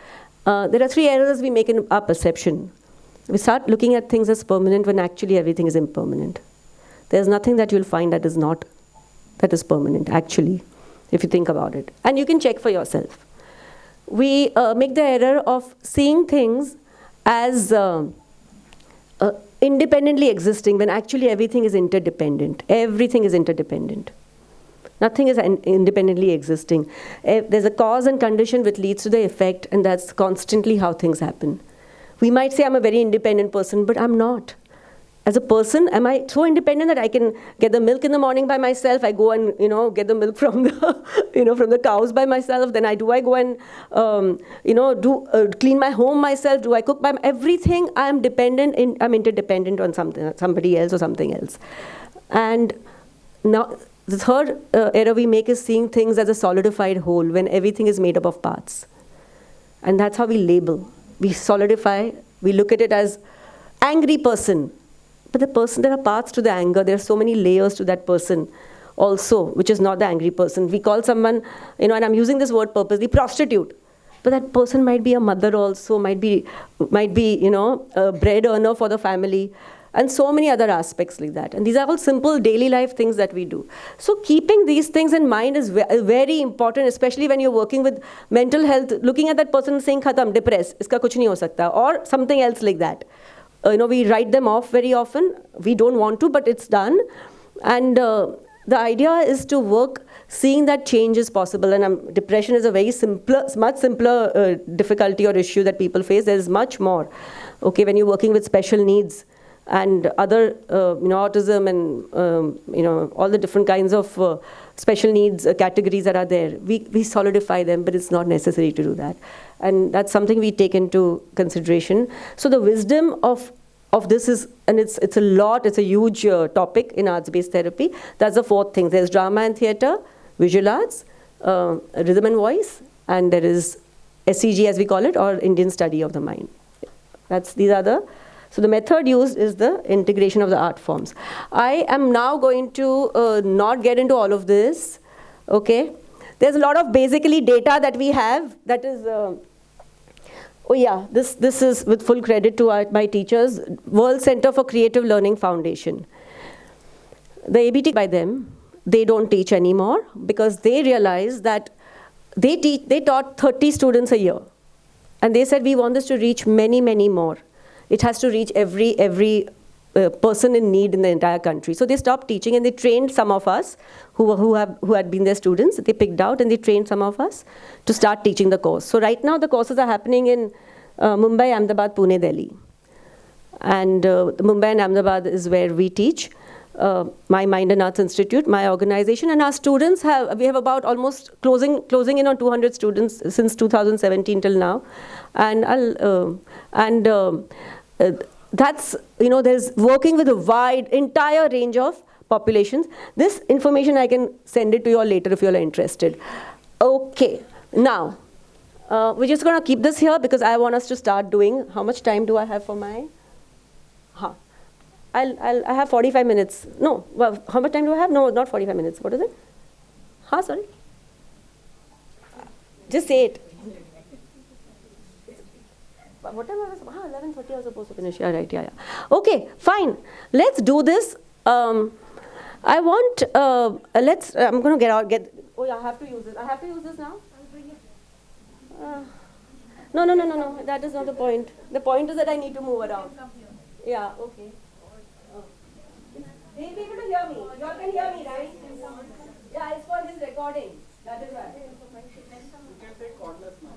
There are 3 errors we make in our perception. We start looking at things as permanent when actually everything is impermanent. There's nothing that you'll find that is permanent, actually, if you think about it. And you can check for yourself. We make the error of seeing things as independently existing when actually everything is interdependent. Everything is interdependent. Nothing is independently existing. There's a cause and condition which leads to the effect, and that's constantly how things happen. We might say I'm a very independent person, but I'm not. As a person, am I so independent that I can get the milk in the morning by myself? I go and get the milk from the from the cows by myself. Then I go and clean my home myself. Do I cook by everything? I am dependent. I'm interdependent on somebody else or something else. And now the third error we make is seeing things as a solidified whole when everything is made up of parts. And that's how we label. We solidify. We look at it as angry person. But the person, there are parts to the anger. There are so many layers to that person also, which is not the angry person. We call someone, and I'm using this word purposely, prostitute. But that person might be a mother also, might be a bread earner for the family, and so many other aspects like that. And these are all simple daily life things that we do. So keeping these things in mind is very important, especially when you're working with mental health, looking at that person and saying, khatam, depressed, iska kuch nahi ho sakta, or something else like that. We write them off very often. We don't want to, but it's done. And the idea is to work seeing that change is possible. And depression is a very much simpler difficulty or issue that people face. There is much more. Okay, when you're working with special needs, and other, autism and, all the different kinds of special needs categories that are there. We solidify them, but it's not necessary to do that. And that's something we take into consideration. So the wisdom of this is, and it's a huge topic in arts-based therapy. That's the fourth thing. There's drama and theatre, visual arts, rhythm and voice, and there is SEG, as we call it, or Indian study of the mind. So the method used is the integration of the art forms. I am now going to not get into all of this, okay? There's a lot of basically data that we have that is, this is with full credit to my teachers, World Center for Creative Learning Foundation. The ABT by them, they don't teach anymore because they realized that they taught 30 students a year. And they said, we want this to reach many, many more. It has to reach every person in need in the entire country. So they stopped teaching and they trained some of us who had been their students. They picked out and they trained some of us to start teaching the course. So right now the courses are happening in Mumbai, Ahmedabad, Pune, Delhi. And Mumbai and Ahmedabad is where we teach. My Mind and Arts Institute, my organization, and our students we have about almost closing in on 200 students since 2017 till now, and that's, there's working with a entire range of populations. This information I can send it to you all later if you all are interested. Okay, now we're just going to keep this here because I want us to start doing. How much time do I have for my? I have 45 minutes. No, well, how much time do I have? No, not 45 minutes. What is it? Sorry. Just say it. What time was it? 11:30 I was supposed to finish. Yeah, right, yeah. Okay, fine. Let's do this. I want, I'm going to I have to use this. I have to use this now? No. That is not the point. The point is that I need to move around. Yeah, okay. They'll be able to hear me. You all can hear me, right? Yeah, it's for this recording. That is why. You can take cordless now.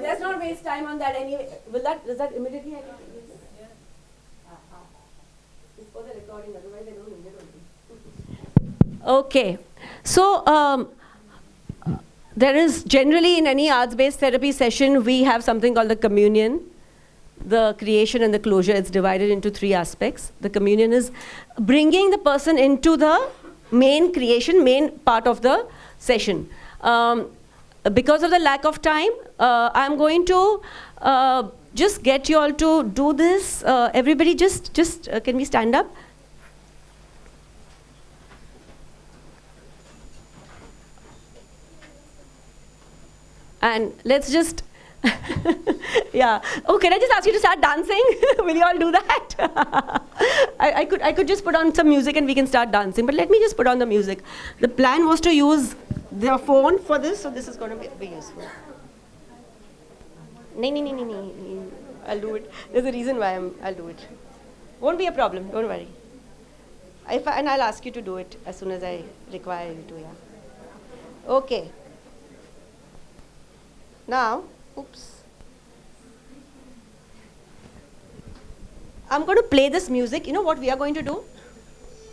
Let's not waste time on that anyway. Does that immediately have to use this? Yes. It's for the recording, otherwise I don't need it. Okay. So, there is generally in any arts-based therapy session, we have something called the communion. The creation and the closure, it's divided into three aspects. The communion is bringing the person into the main part of the session. Because of the lack of time, I'm going to just get you all to do this. Everybody just can we stand up? And let's just yeah. Oh, can I just ask you to start dancing? Will you all do that? I could just put on some music and we can start dancing. But let me just put on the music. The plan was to use the phone for this, so this is going to be useful. No. I'll do it. There's a reason why I'll do it. Won't be a problem. Don't worry. And I'll ask you to do it as soon as I require you to. Yeah. Okay. Now. Oops. I'm going to play this music. You know what we are going to do?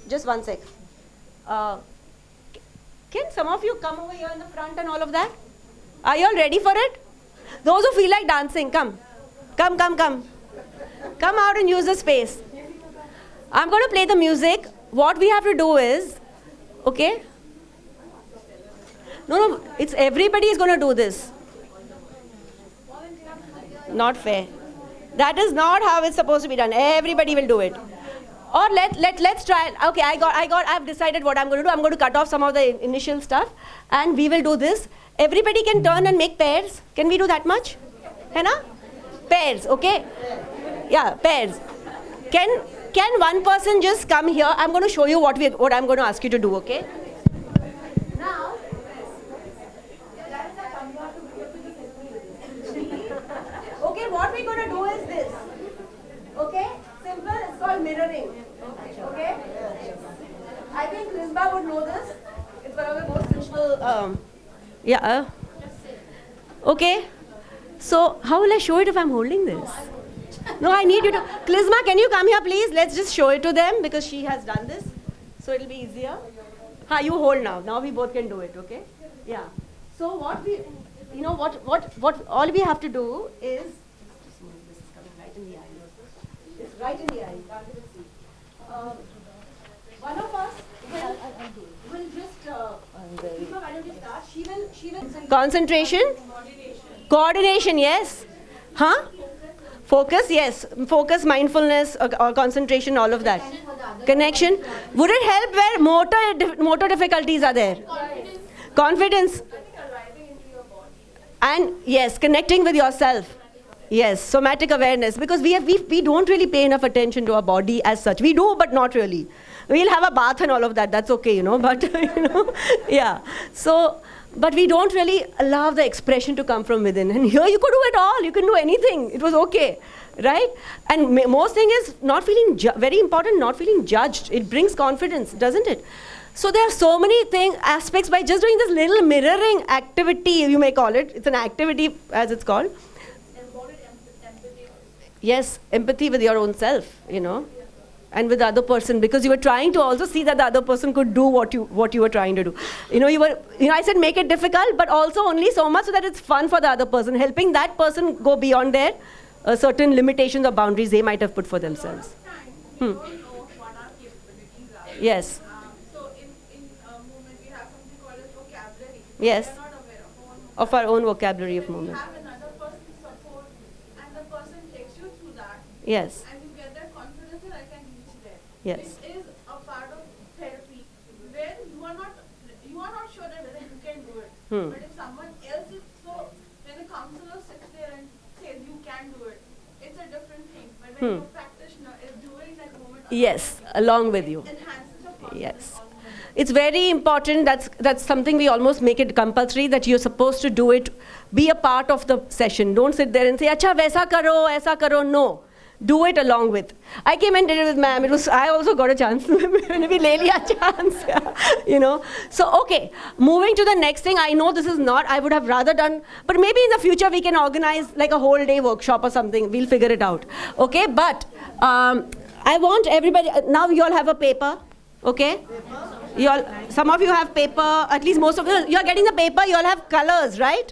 Just one sec. Can some of you come over here in the front and all of that? Are you all ready for it? Those who feel like dancing, come. Come. Come out and use the space. I'm going to play the music. What we have to do is, okay? No, it's everybody is going to do this. Not fair. That is not how it's supposed to be done. Everybody will do it. Or let's try it. Okay, I've decided what I'm going to do. I'm going to cut off some of the initial stuff and we will do this. Everybody can turn and make pairs. Can we do that much? Hai na? Pairs, okay? Yeah, pairs. Can one person just come here? I'm going to show you what I'm going to ask you to do, okay? Now, okay, what we're going to do is this. Okay? Simple, it's called mirroring. Okay? I think Lisba would know this. It's one of the most simple, okay. So, how will I show it if I'm holding this? No, I need you to. Klizma, can you come here, please? Let's just show it to them because she has done this. So it'll be easier. You hold now. Now we both can do it, okay? Yeah. So what we, what all we have to do is, this is coming right in the eye. It's right in the eye. You can't even see. One of us will just, why don't you start? She will. Concentration? Coordination, yes. Huh? Focus, yes. Focus, mindfulness, or concentration, all of that. Connection. Would it help where motor difficulties are there? Confidence. And yes, connecting with yourself. Yes, somatic awareness. Because we don't really pay enough attention to our body as such. We do, but not really. We'll have a bath and all of that. That's okay, but, yeah. So, but we don't really allow the expression to come from within. And here you could do it all. You can do anything. It was okay, right? And most thing is not feeling, very important, not feeling judged. It brings confidence, doesn't it? So there are so many aspects by just doing this little mirroring activity, you may call it. It's an activity as it's called. Embodied empathy. Yes, empathy with your own self, and with the other person, because you were trying to also see that the other person could do what you were trying to do. I said make it difficult, but also only so much so that it's fun for the other person, helping that person go beyond their certain limitations or boundaries they might have put for themselves. Yes. So in movement we have something called as vocabulary. Yes. We are not aware of our own vocabulary of movement. You have another person's support, and the person takes you through that. Yes. And you get that confidence that I can reach there. Yes. Which is a part of therapy where you are not sure that whether you can do it. But if someone else is, so when a counselor sits there and says you can do it, it's a different thing. But when your practitioner is doing that movement, yes, along with you. Enhances your confidence. Yes. It's very important. That's something we almost make it compulsory, that you're supposed to do it, be a part of the session. Don't sit there and say, acha, vaisa karo, aisa karo. No. Do it along with. I came and did it with ma'am. I also got a chance. chance. So, okay. Moving to the next thing. I know this is not, I would have rather done, but maybe in the future we can organize like a whole day workshop or something. We'll figure it out. Okay. But I want everybody, now you all have a paper. Okay. Some of you have paper, at least most of you, you're getting the paper, you all have colors, right?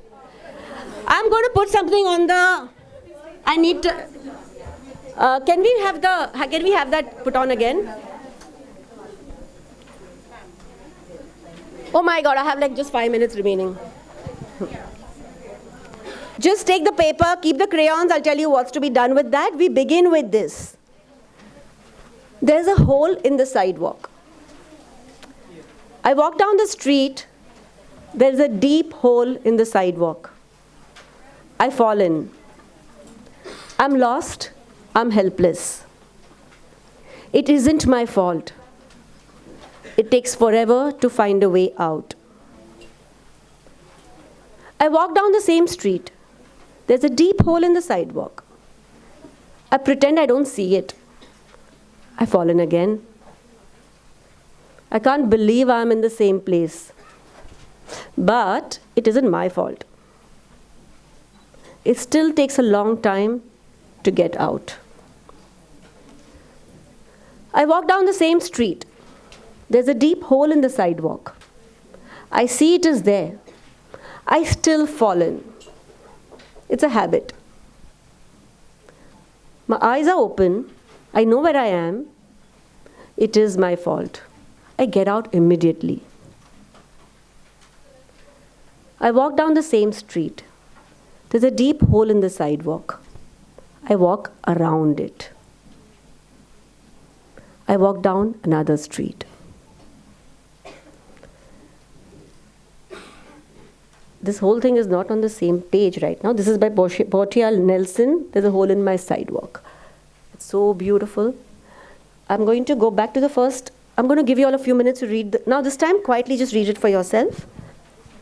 I'm going to put something on the, I need to, can we have that put on again? Oh my God, I have like just 5 minutes remaining. Just take the paper, keep the crayons, I'll tell you what's to be done with that. We begin with this. There's a hole in the sidewalk. I walk down the street, there's a deep hole in the sidewalk. I fall in. I'm lost, I'm helpless. It isn't my fault. It takes forever to find a way out. I walk down the same street. There's a deep hole in the sidewalk. I pretend I don't see it. I fall in again. I can't believe I'm in the same place. But it isn't my fault. It still takes a long time to get out. I walk down the same street. There's a deep hole in the sidewalk. I see it is there. I still fall in. It's a habit. My eyes are open. I know where I am. It is my fault. I get out immediately. I walk down the same street. There's a deep hole in the sidewalk. I walk around it. I walk down another street. This whole thing is not on the same page right now. This is by Portia Nelson. There's a hole in my sidewalk. It's so beautiful. I'm going to go back to the first. I'm going to give you all a few minutes to read. Now this time, quietly just read it for yourself.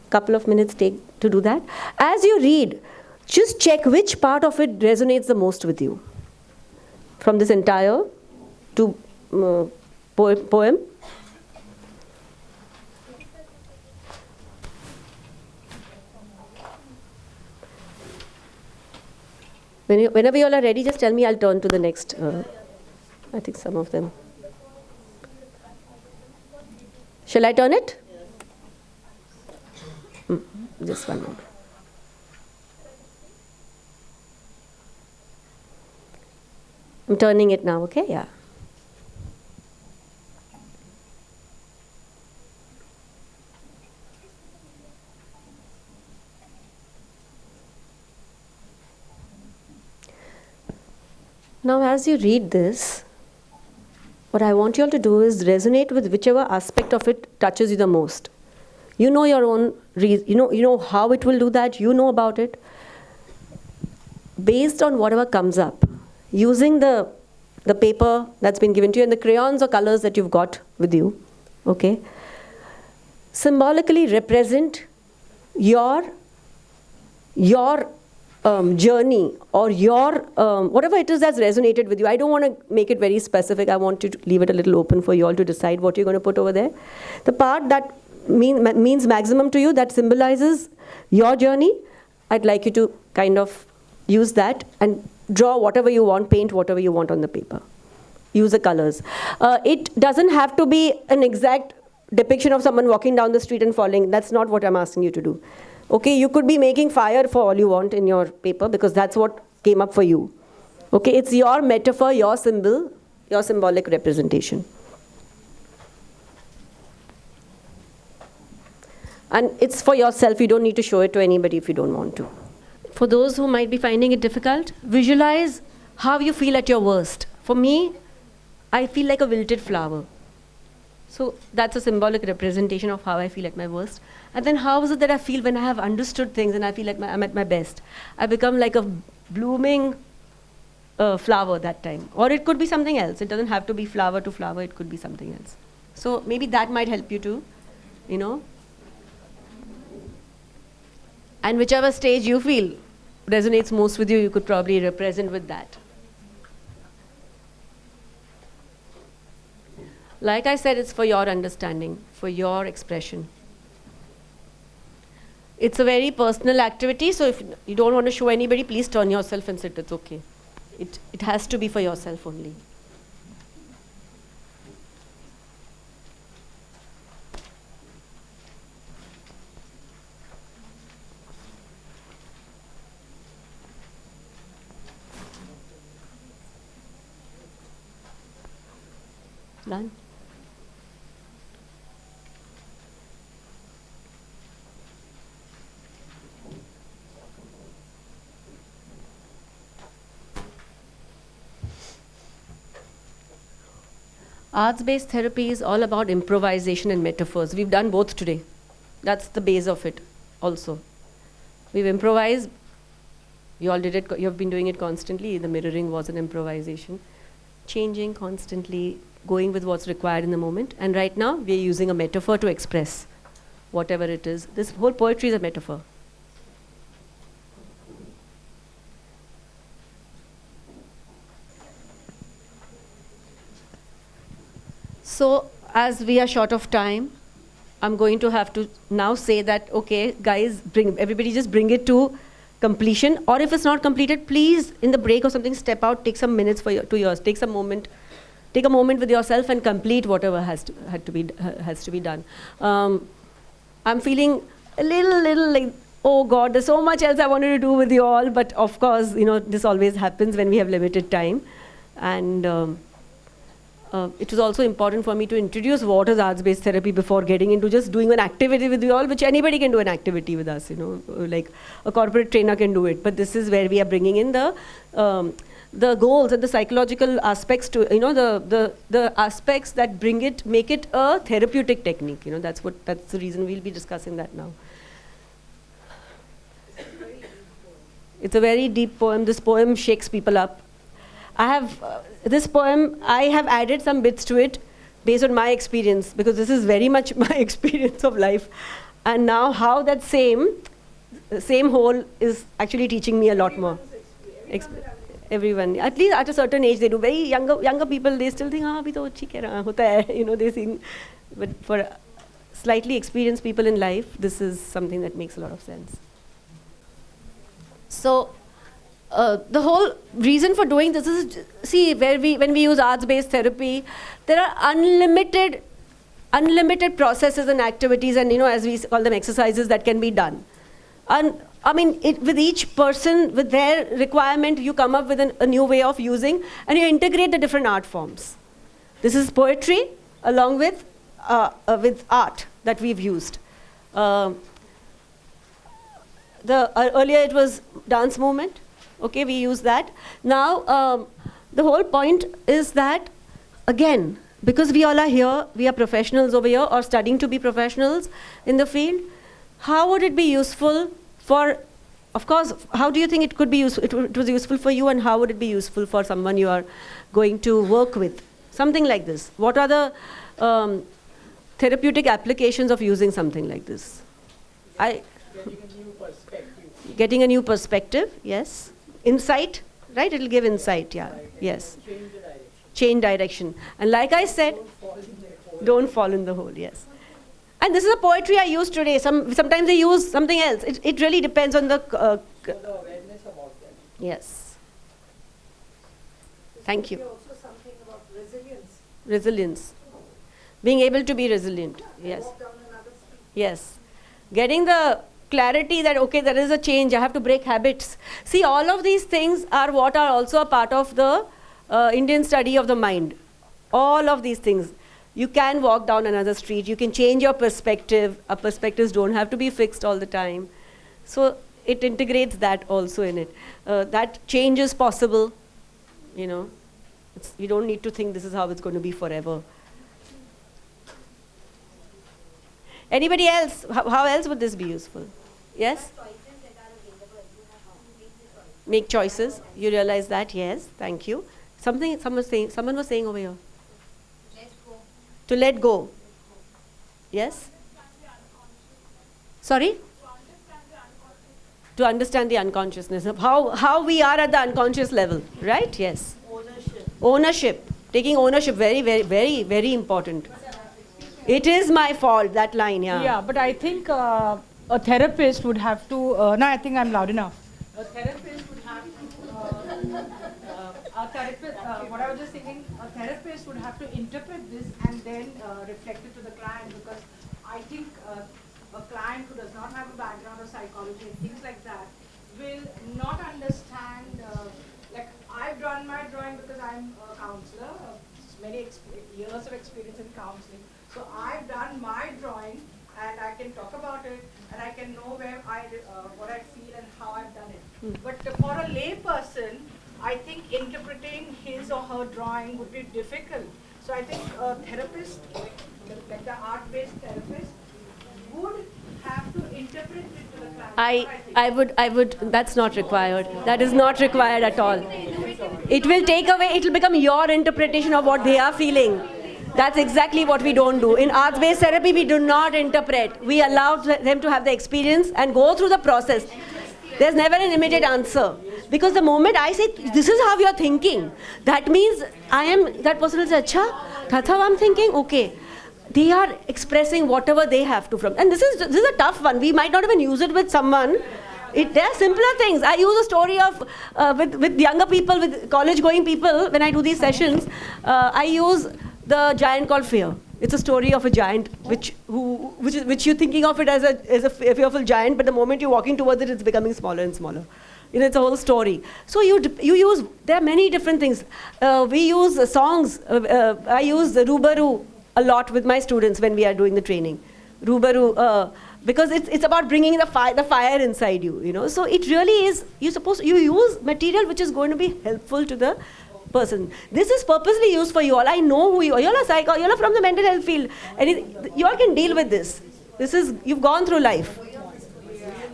Couple of minutes take to do that. As you read, just check which part of it resonates the most with you. From this entire poem. Whenever you all are ready, just tell me, I'll turn to the next. I think some of them. Shall I turn it? Just one moment. I'm turning it now, okay? Yeah. Now, as you read this, what I want you all to do is resonate with whichever aspect of it touches you the most. You know your own you know how it will do that. You know about it. Based on whatever comes up, using the paper that's been given to you and the crayons or colors that you've got with you, okay, symbolically represent your journey or your whatever it is that's resonated with you. I don't want to make it very specific. I want to leave it a little open for you all to decide what you're going to put over there. The part that means maximum to you, that symbolizes your journey, I'd like you to kind of use that and draw whatever you want, paint whatever you want on the paper. Use the colors. It doesn't have to be an exact depiction of someone walking down the street and falling. That's not what I'm asking you to do. Okay, you could be making fire for all you want in your paper because that's what came up for you. Okay, it's your metaphor, your symbol, your symbolic representation. And it's for yourself. You don't need to show it to anybody if you don't want to. For those who might be finding it difficult, visualize how you feel at your worst. For me, I feel like a wilted flower. So that's a symbolic representation of how I feel at my worst. And then how is it that I feel when I have understood things and I feel like I'm at my best? I become like a blooming flower that time. Or it could be something else. It doesn't have to be flower to flower. It could be something else. So maybe that might help you too, you know. And whichever stage you feel resonates most with you, you could probably represent with that. Like I said, it's for your understanding, for your expression. It's a very personal activity, so if you don't want to show anybody, please turn yourself and sit. It's okay. It has to be for yourself only. Done? Arts-based therapy is all about improvisation and metaphors. We've done both today. That's the base of it also. We've improvised. You all did it. You've been doing it constantly. The mirroring was an improvisation. Changing constantly, going with what's required in the moment. And right now, we're using a metaphor to express whatever it is. This whole poetry is a metaphor. So, as we are short of time, I'm going to have to now say that, okay, guys, everybody just bring it to completion. Or if it's not completed, please, in the break or something, step out, take some minutes for yours, take a moment with yourself and complete whatever has to be done. I'm feeling a little like, oh God, there's so much else I wanted to do with you all, but of course, this always happens when we have limited time. And it was also important for me to introduce what is arts-based therapy before getting into just doing an activity with you all, which anybody can do an activity with us, like a corporate trainer can do it. But this is where we are bringing in the goals and the psychological aspects to, the aspects that make it a therapeutic technique. That's the reason we'll be discussing that now. It's a very deep poem. This poem shakes people up. This poem, I have added some bits to it based on my experience, because this is very much my experience of life. And now how that same whole is actually teaching me a lot more. Everyone, at least at a certain age, they do. Very younger people, they still think, abhi to theek hai, hota hai, they think. But for slightly experienced people in life, this is something that makes a lot of sense. So, the whole reason for doing this is, see, when we use arts-based therapy, there are unlimited processes and activities, and as we call them, exercises that can be done. And I mean, with each person, with their requirement, you come up with a new way of using, and you integrate the different art forms. This is poetry along with art that we've used. Earlier it was dance movement. Okay, we use that. Now, the whole point is that, again, because we all are here, we are professionals over here or studying to be professionals in the field, how would it be useful for, of course, how do you think it could be useful? It was useful for you, and how would it be useful for someone you are going to work with? Something like this. What are the therapeutic applications of using something like this? Getting a new perspective, yes. Insight, right? It'll give insight, yeah. Yes. Change direction. And like I said, don't fall in the hole, yes. And this is a poetry I used today. Sometimes I use something else. It really depends on the awareness about that. yes. Thank you. Also something about resilience. Resilience. Being able to be resilient, yes. Walk down another street. Yes. Getting the clarity that, okay, there is a change, I have to break habits. See, all of these things are what are also a part of the Indian study of the mind. All of these things. You can walk down another street, you can change your perspective. Our perspectives don't have to be fixed all the time. So it integrates that also in it. That change is possible, you don't need to think this is how it's going to be forever. Anybody else? How else would this be useful? Yes? Make choices. You realize that? Yes. Thank you. Someone was saying over here. To let go. Yes? Sorry? To understand the unconsciousness of how we are at the unconscious level. Right? Yes. Ownership. Taking ownership. Very, very, very, very important. It is my fault, that line, yeah. Yeah, but I think a therapist would have to, no, I think I'm loud enough. A therapist would have to, what I was just thinking, a therapist would have to interpret this and then reflect it to the client, because I think a client who does not have a background of psychology and things like that will not understand, like I've done my drawing because I'm a counselor, many years of experience in counseling. So I've done my drawing, and I can talk about it, and I can know what I feel and how I've done it. But for a lay person, I think interpreting his or her drawing would be difficult. So I think a therapist, like the art-based therapist, would have to interpret it to the client. I would, that's not required. That is not required at all. It will take away, it will become your interpretation of what they are feeling. That's exactly what we don't do. In arts-based therapy, we do not interpret. We allow them to have the experience and go through the process. There's never an immediate answer. Because the moment I say, this is how you're thinking, that means that person will say, Acha, that's how I'm thinking? Okay. They are expressing whatever they have to from. And this is a tough one. We might not even use it with someone. There are simpler things. I use a story of, with younger people, with college-going people, when I do these sessions, I use the giant called fear. It's a story of a giant, which you're thinking of it as a fearful giant, but the moment you're walking towards it, it's becoming smaller and smaller. It's a whole story. So you use, there are many different things. We use songs. I use Rubaru a lot with my students when we are doing the training. Rubaru, because it's about bringing the fire inside you, So it really is, you use material which is going to be helpful to the person. This is purposely used for you all. I know who you are. You're you're from the mental health field. And you all can deal with this. You've gone through life.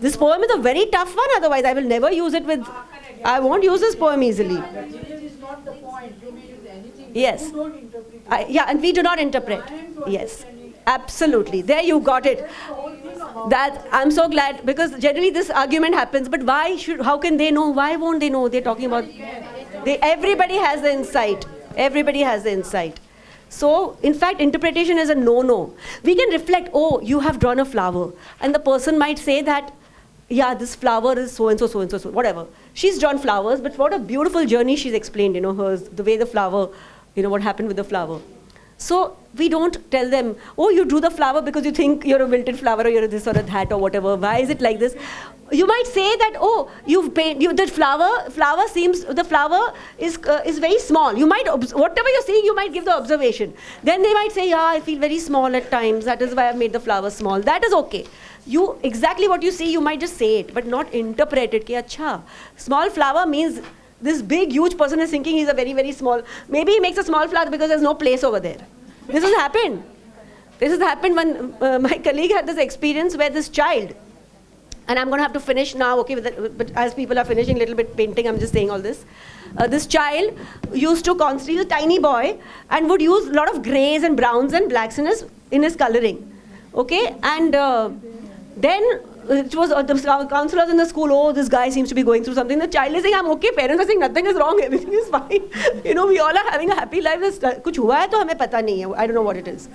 This poem is a very tough one, otherwise I will never use it with, I won't use this poem easily. Yes. Yeah, and we do not interpret. Yes. Absolutely. There you got it. That I'm so glad, because generally this argument happens, but how can they know? Why won't they know? They're talking about, everybody has the insight. Everybody has the insight. So, in fact, interpretation is a no-no. We can reflect, oh, you have drawn a flower. And the person might say that, yeah, this flower is so and so, so and so, so, whatever. She's drawn flowers, but what a beautiful journey she's explained, hers, the way the flower, what happened with the flower. So we don't tell them, oh, you drew the flower because you think you're a wilted flower or you're this or a that or whatever. Why is it like this? You might say that, oh, the flower is very small. You might, whatever you're saying, you might give the observation. Then they might say, yeah, I feel very small at times. That is why I've made the flower small. That is okay. Exactly what you see, you might just say it, but not interpret it. Ki, Acha, small flower means this big, huge person is thinking he's a very, very small. Maybe he makes a small flower because there's no place over there. This has happened. This has happened when my colleague had this experience where this child, and I'm going to have to finish now, okay, but as people are finishing a little bit painting, I'm just saying all this. This child used to constantly, a tiny boy, and would use a lot of grays and browns and blacks in his coloring. Okay, and then it was the counselors in the school, oh, this guy seems to be going through something. The child is saying, I'm okay. Parents are saying, nothing is wrong. Everything is fine. We all are having a happy life. Kuch hua hai to hame pata nahi hai. I don't know what it is.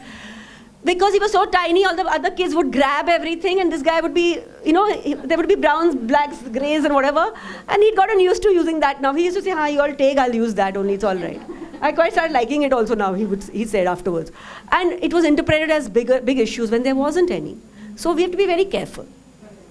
Because he was so tiny, all the other kids would grab everything, and this guy would be, there would be browns, blacks, grays, and whatever. And he'd gotten used to using that now. He used to say, you all take, I'll use that only, it's all right. I quite started liking it also now, he said afterwards. And it was interpreted as big issues when there wasn't any. So we have to be very careful.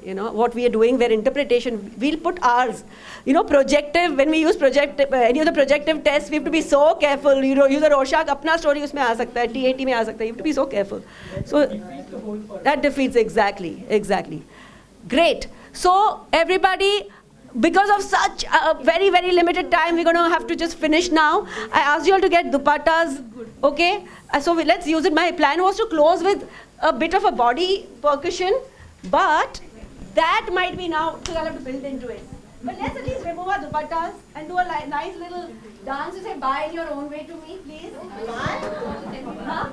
What we are doing, where interpretation, we'll put ours. Projective, when we use any of the projective tests, we have to be so careful. Use a Rorschach, apna story usme aa sakta hai, TAT mein aa sakta hai. You have to be so careful. So that defeats, exactly. Great. So everybody, because of such a very, very limited time, we're going to have to just finish now. I asked you all to get dupattas, okay? So let's use it. My plan was to close with a bit of a body percussion, but that might be now, so I'll have to build into it. But let's at least remove our dupattas and do a nice little dance. You say bye in your own way to me, please. Bye? Huh?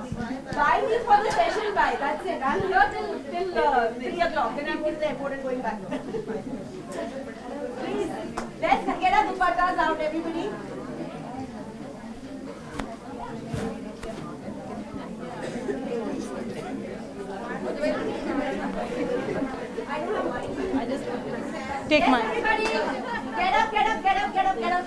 Bye means for the session bye. That's it. I'm here till 3 o'clock. Then I'm going to the airport and going back. Please, let's get our dupattas out, everybody. Take mine. Everybody, get up.